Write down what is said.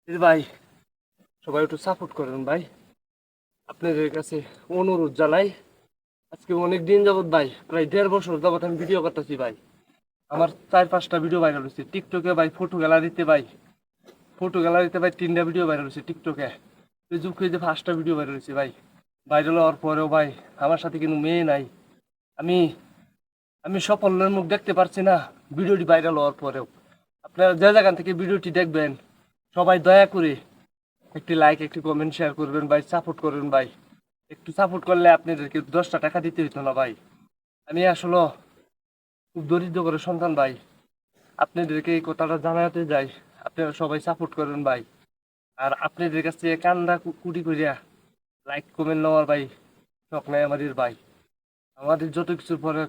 ভাই, সবাই একটু সাপোর্ট করেন ভাই। আপনাদের কাছে অনুরোধ জানাই। আজকে অনেক দিন যাবত ভাই, প্রায় 1.5 বছর যাবত আমি ভিডিও করতেছি ভাই। আমার 4-5টা ভিডিও ভাইরাল হয়েছে টিকটকে ভাই। ফটো গ্যালারিতে ভাই 3টা ভিডিও ভাইরাল হয়েছে টিকটকে। ফেসবুকে যে 5টা ভিডিও ভাইরাল হয়েছে ভাই। ভাইরাল হওয়ার পরেও ভাই আমার সাথে কিন্তু মেয়ে নাই। আমি আমি সাফল্যের মুখ দেখতে পারছি না ভিডিওটি ভাইরাল হওয়ার পরেও। আপনারা যে জায়গা থেকে ভিডিওটি দেখবেন, সবাই দয়া করে একটি লাইক, একটি কমেন্ট, শেয়ার করবেন ভাই, সাপোর্ট করবেন ভাই। একটু সাপোর্ট করলে আপনাদেরকে 10টা টাকা দিতে হইতো না ভাই। আমি আসলে খুব দরিদ্র করে সন্তান ভাই। আপনাদেরকে এই কথাটা জানাতে যাই, আপনারা সবাই সাপোর্ট করবেন ভাই। আর আপনাদের কাছ থেকে কান্দা কুটি করিয়া লাইক কমেন্ট নেওয়ার ভাই শখ নাই আমাদের ভাই। আমাদের যত কিছুর পরে